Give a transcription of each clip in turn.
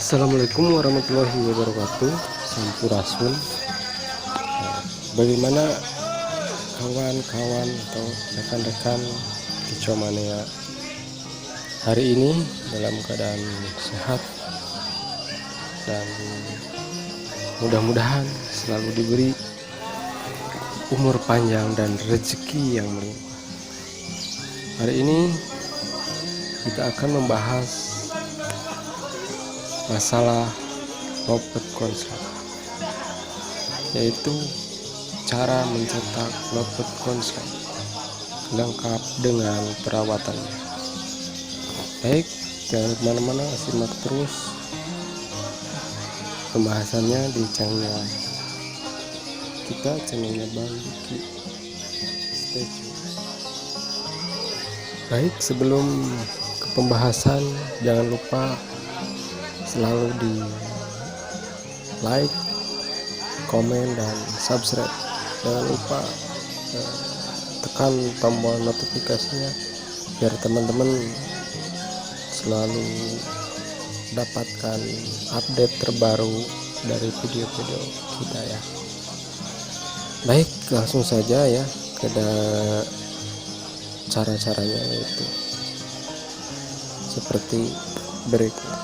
Assalamualaikum warahmatullahi wabarakatuh. Sampurasun. Bagaimana kawan-kawan atau rekan-rekan Kicau Mania hari ini dalam keadaan sehat dan mudah-mudahan selalu diberi umur panjang dan rezeki yang melimpah. Hari ini kita akan membahas masalah lopet konslet, yaitu cara mencetak lopet konslet lengkap dengan perawatannya. Baik, jangan kemana-mana, simak terus pembahasannya di channel kita, channelnya Bang Duki. Stay tune. Baik, sebelum ke pembahasan, jangan lupa selalu di like, komen, dan subscribe. Jangan lupa tekan tombol notifikasinya biar teman-teman selalu dapatkan update terbaru dari video-video kita ya. Baik, langsung saja ya ke cara-caranya, yaitu seperti berikut.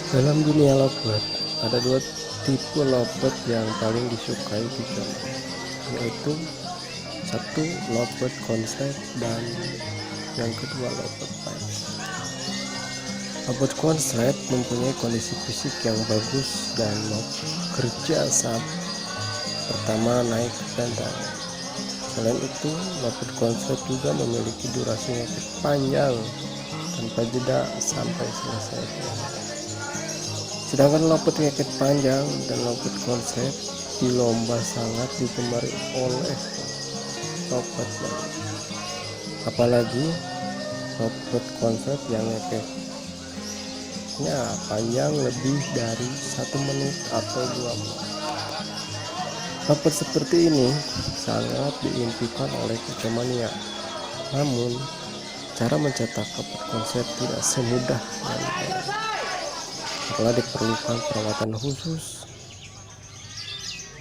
Dalam dunia lopet ada dua tipe lopet yang paling disukai kicau, yaitu satu lopet konslet dan yang kedua lopet pipe. Lopet konslet mempunyai kondisi fisik yang bagus dan bekerja saat pertama naik dan turun. Selain itu, lopet konslet juga memiliki durasi yang panjang tanpa jeda sampai selesai. Sedangkan lopet ngeket panjang dan lopet konslet di lomba sangat digemari oleh lopet baru. Apalagi lopet konslet yang ngeketnya panjang lebih dari 1 menit atau 2 menit. Lopet seperti ini sangat diimpikan oleh kicau mania. Namun, cara mencetak lopet konslet tidak semudah yang telah diperlukan perawatan khusus.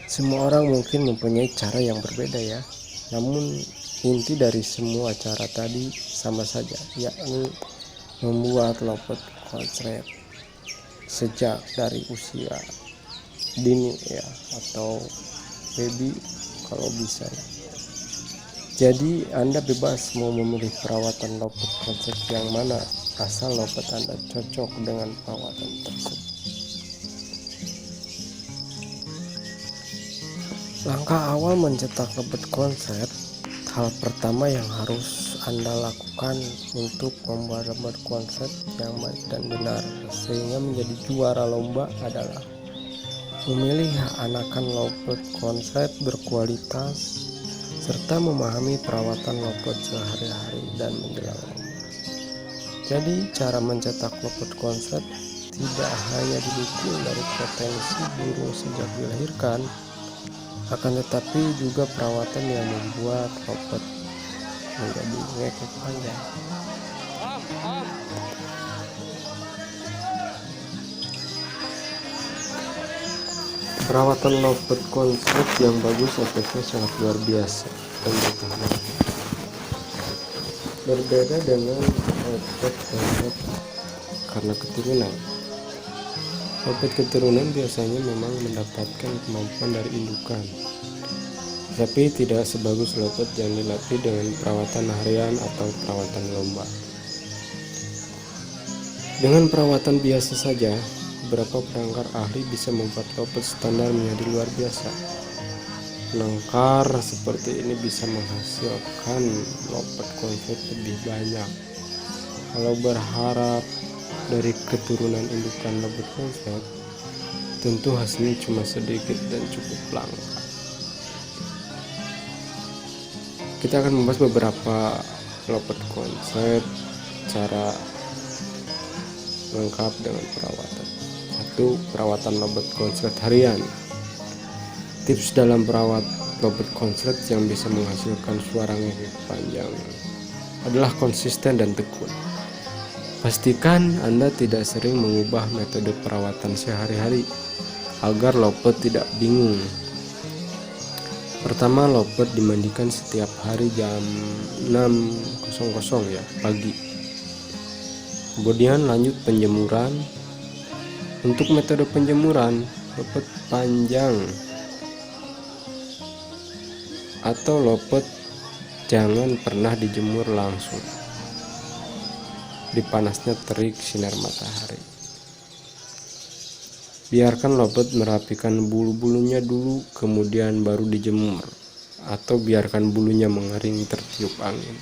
Semua orang mungkin mempunyai cara yang berbeda ya, namun inti dari semua cara tadi sama saja, yakni membuat lopet konslet sejak dari usia dini ya, atau baby kalau bisa ya. Jadi Anda bebas mau memilih perawatan lopet konslet yang mana, asal lopet Anda cocok dengan perawatan tersebut. Langkah awal mencetak lopet konslet, hal pertama yang harus Anda lakukan untuk membuat lopet konslet yang baik dan benar sehingga menjadi juara lomba adalah memilih anakan lopet konslet berkualitas serta memahami perawatan lopet sehari-hari dan menjelang lomba. Jadi cara mencetak lopet konslet tidak hanya didukung dari potensi burung sejak dilahirkan, akan tetapi juga perawatan yang membuat lopet menjadi ngeket panjang. Perawatan lopet konslet yang bagus efeknya sangat luar biasa dan bertahan. Berbeda dengan lopet konslet karena keturunan. Lopet keturunan biasanya memang mendapatkan kemampuan dari indukan, tapi tidak sebagus lopet yang dilatih dengan perawatan harian atau perawatan lomba. Dengan perawatan biasa saja, beberapa perangkat ahli bisa membuat lopet standar menjadi luar biasa. Penangkar seperti ini bisa menghasilkan lopet konslet lebih banyak. Kalau berharap dari keturunan indukan lopet konslet, tentu hasilnya cuma sedikit dan cukup langka. Kita akan membahas beberapa lopet konslet cara lengkap dengan perawatan. 1. Perawatan lopet konslet harian. Tips dalam perawat lopet konslet yang bisa menghasilkan suara ngeket panjang adalah konsisten dan tekun. Pastikan Anda tidak sering mengubah metode perawatan sehari-hari agar lopet tidak bingung. Pertama, lopet dimandikan setiap hari jam 6.00 ya pagi. Kemudian lanjut penjemuran. Untuk metode penjemuran, lopet panjang atau lopet jangan pernah dijemur langsung di panasnya terik sinar matahari. Biarkan lopet merapikan bulu-bulunya dulu, kemudian baru dijemur, atau biarkan bulunya mengering tertiup angin.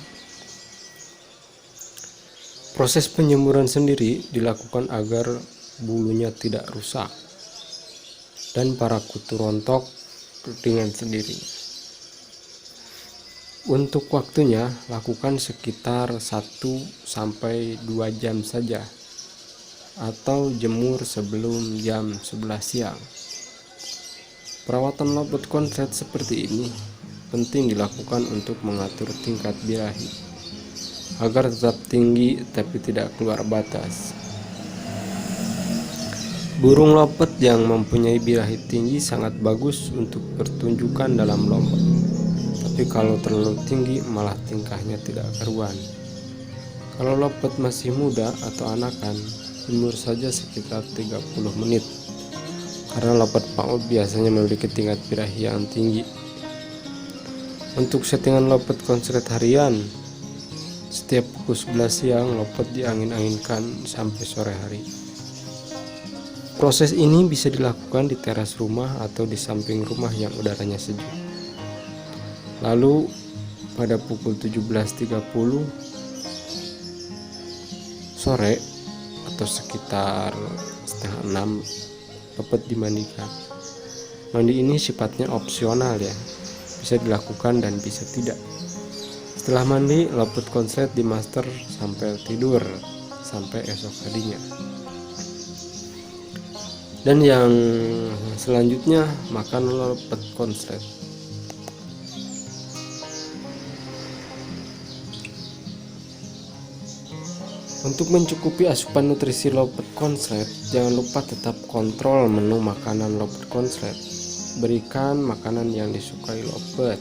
Proses penjemuran sendiri dilakukan agar bulunya tidak rusak dan para kutu rontok dengan sendirinya. Untuk waktunya, lakukan sekitar 1-2 jam saja, atau jemur sebelum jam 11 siang. Perawatan lopet konslet seperti ini penting dilakukan untuk mengatur tingkat birahi agar tetap tinggi tapi tidak keluar batas. Burung lopet yang mempunyai birahi tinggi sangat bagus untuk pertunjukan dalam lomba. Tapi kalau terlalu tinggi malah tingkahnya tidak karuan. Kalau lopet masih muda atau anakan, jemur saja sekitar 30 menit. Karena lopet paut biasanya memiliki tingkat birahi yang tinggi. Untuk settingan lopet konslet harian, setiap pukul 11 siang lopet diangin-anginkan sampai sore hari. Proses ini bisa dilakukan di teras rumah atau di samping rumah yang udaranya sejuk. Lalu pada pukul 17.30 sore atau sekitar 5:30 lopet dimandikan. Mandi ini sifatnya opsional ya, bisa dilakukan dan bisa tidak. Setelah mandi, lopet konslet dimaster sampai tidur sampai esok harinya. Dan yang selanjutnya, makan lopet konslet. Untuk mencukupi asupan nutrisi lopet konslet, jangan lupa tetap kontrol menu makanan lopet konslet. Berikan makanan yang disukai lopet.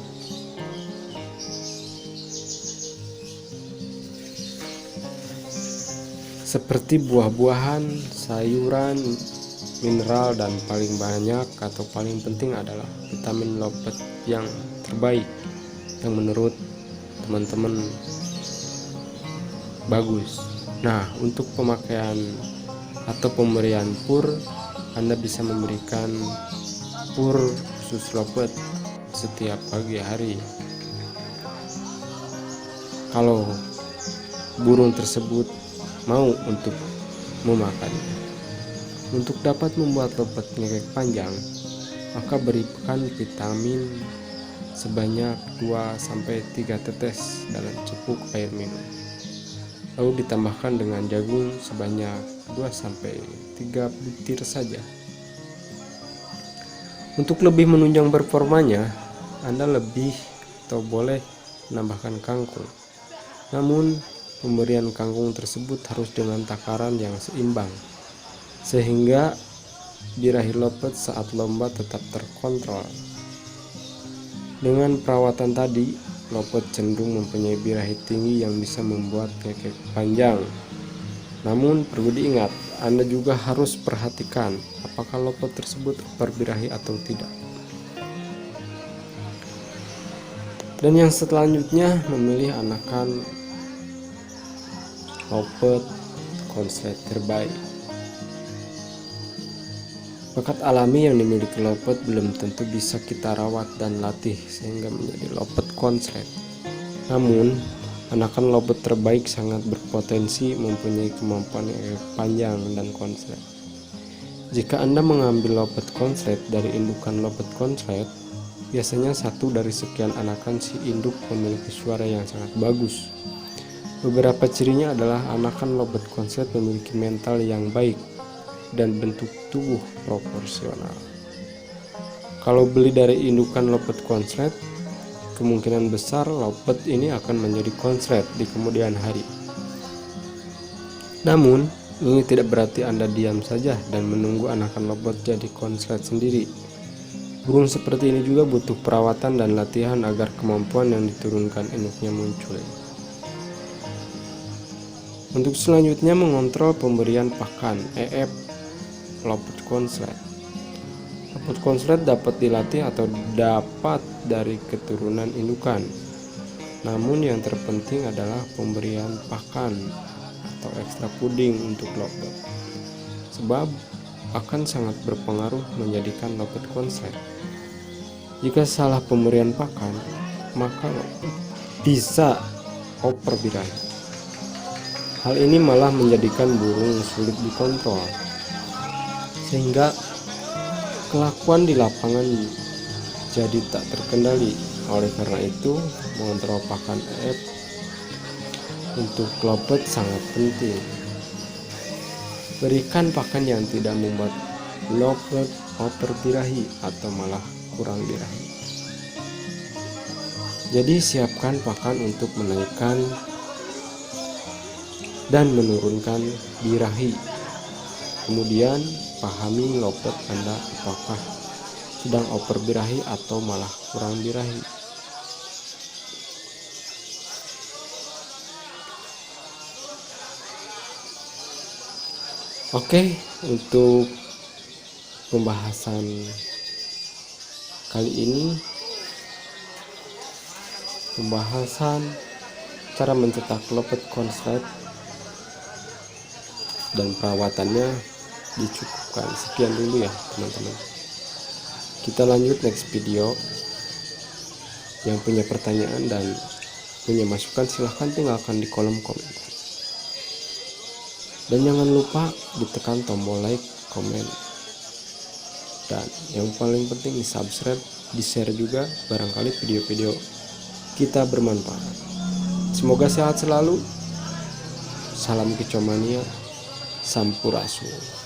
Seperti buah-buahan, sayuran, mineral, dan paling banyak atau paling penting adalah vitamin lopet yang terbaik yang menurut teman-teman bagus. Nah, untuk pemakaian atau pemberian pur, Anda bisa memberikan pur khusus lopet setiap pagi hari. Kalau burung tersebut mau untuk memakannya. Untuk dapat membuat lopet ngekek panjang, maka berikan vitamin sebanyak 2-3 tetes dalam cupuk air minum. Lalu ditambahkan dengan jagung sebanyak 2-3 butir saja. Untuk lebih menunjang performanya, Anda lebih atau boleh menambahkan kangkung. Namun, pemberian kangkung tersebut harus dengan takaran yang seimbang, sehingga birahi lopet saat lomba tetap terkontrol. Dengan perawatan tadi, lopet cenderung mempunyai birahi tinggi yang bisa membuat ngekek panjang. Namun perlu diingat, Anda juga harus perhatikan apakah lopet tersebut berbirahi atau tidak. Dan yang selanjutnya, memilih anakan lopet konslet terbaik. Bakat alami yang dimiliki lopet belum tentu bisa kita rawat dan latih sehingga menjadi lopet konslet. Namun, anakan lopet terbaik sangat berpotensi mempunyai kemampuan yang panjang dan konslet. Jika Anda mengambil lopet konslet dari indukan lopet konslet, biasanya 1 dari sekian anakan si induk memiliki suara yang sangat bagus. Beberapa cirinya adalah anakan lopet konslet memiliki mental yang baik dan bentuk tubuh proporsional. Kalau beli dari indukan lopet konslet, kemungkinan besar lopet ini akan menjadi konslet di kemudian hari. Namun, ini tidak berarti Anda diam saja dan menunggu anakan lovebird jadi konslet sendiri. Burung seperti ini juga butuh perawatan dan latihan agar kemampuan yang diturunkan induknya muncul. Untuk selanjutnya, mengontrol pemberian pakan lovebird konslet. Lovebird konslet dapat dilatih atau dapat dari keturunan indukan. Namun yang terpenting adalah pemberian pakan atau ekstra puding untuk lovebird. Sebab pakan sangat berpengaruh menjadikan lovebird konslet. Jika salah pemberian pakan, maka lovebird bisa oper birahi. Hal ini malah menjadikan burung sulit dikontrol, sehingga kelakuan di lapangan jadi tak terkendali. Oleh karena itu, mengontrol pakan untuk lovebird sangat penting. Berikan pakan yang tidak membuat lovebird oper birahi atau malah kurang birahi. Jadi siapkan pakan untuk menaikkan dan menurunkan birahi. Kemudian pahami lovebird Anda apakah sedang oper birahi atau malah kurang birahi. Oke, untuk pembahasan kali ini, pembahasan cara mencetak lovebird konslet dan perawatannya dicukupkan. Sekian dulu ya teman-teman. Kita lanjut next video. Yang punya pertanyaan dan punya masukan silahkan tinggalkan di kolom komentar. Dan jangan lupa ditekan tombol like, komen, dan yang paling penting di subscribe, di share juga barangkali video-video kita bermanfaat. Semoga sehat selalu. Salam kicomania, sampurasun.